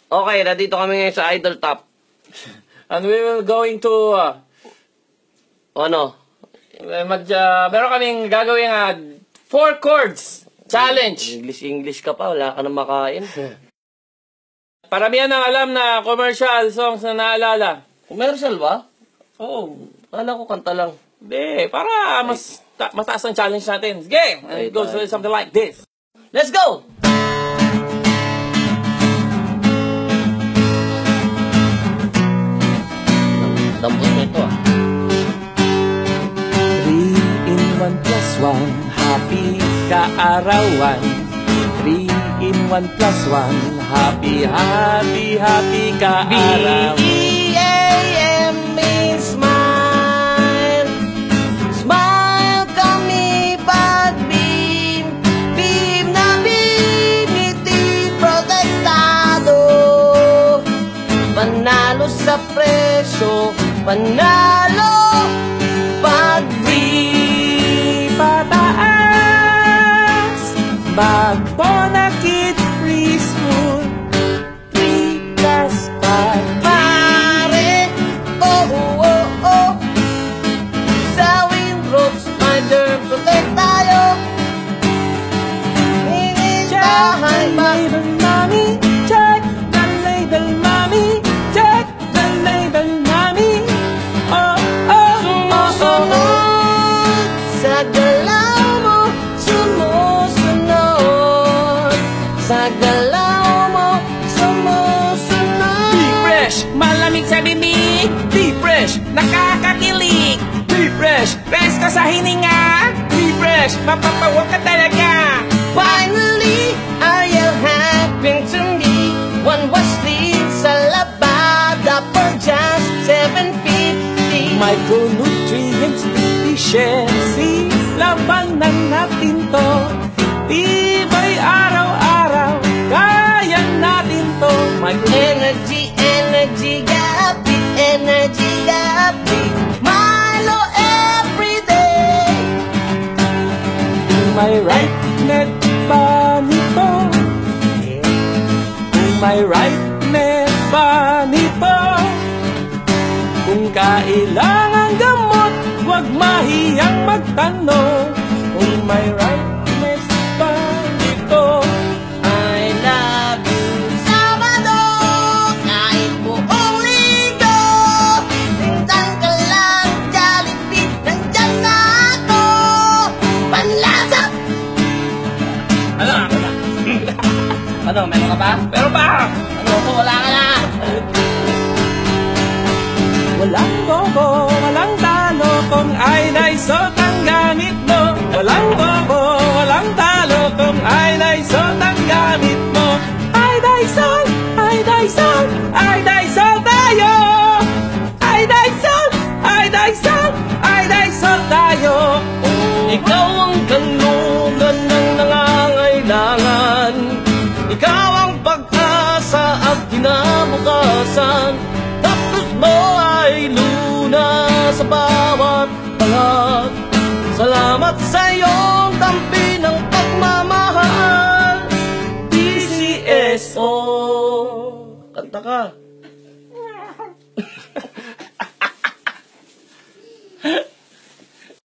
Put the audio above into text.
Okay, nandito kami ngayon sa Idol Top. And we will going to... Ano? Meron kaming gagawin 4 chords challenge. English ka pa, wala ka na makain. Paramihan ang alam na commercial songs na naalala. Commercial ba? Oo. Kala ko kanta lang. Hindi, para mas mataas ang challenge natin. Sige! And it goes something like this. Let's go! Lambot na ito 3 in 1 plus 1, happy kaarawan. 3 in 1 plus 1, happy, happy, happy kaarawan. B-E-A-M-E, smile. Smile kami pag-beam. Beam na beam, ngiti protektado. Panalo sa presyo, panalo pag-beam. Pataas, Magbonakit preschool, 3 plus 5. Pare, oh, oh, oh. Sa Windrock Spider Protect tayo. Hingintahan ba? Label, mommy, check the label, mommy, check the label, mommy. Oh, oh, Sumusunod sa galaw mo, sumusunod sa galaw mo, sumusunod. Be fresh, malamig sa bibig. Be fresh, nakakakilig. Be fresh, rest ka sa hininga. Be fresh, mapapawag ka talaga. Finally, are you happy to me? One was lead sa labada for just $7.50. Micronutrients deficiency, labanan natin to. Tibay araw-araw, kaya natin to. Energy, energy, gapi, energy, gapi. Milo everyday. May right net ba nito? May right net ba nito? Kung kailangan gamot, huwag mahiyang magtanong. Kung may rightness ba nito? I love you, Sabado. Kahit buong linggo, minsan ka lang Jollibee, nandyan na ako. Panlasa. Ano, meron ka ba? Pero ba? Ano, wala ka na. Walang bobo, walang talo kung ay naisot ang gamit mo. Walang bobo, walang talo kung ay naisot ang gamit mo. Ay Dysol, ay Dysol, ay Dysol tayo. Ay Dysol, ay Dysol, ay Dysol tayo. Ikaw ang kanugan ng nangangailangan. Ikaw ang pag-asa at kinabukasan. Tapos mo ay luna sa bawat palag. Salamat sa iyong tampi ng pagmamahal. DCSO. Kanta ka.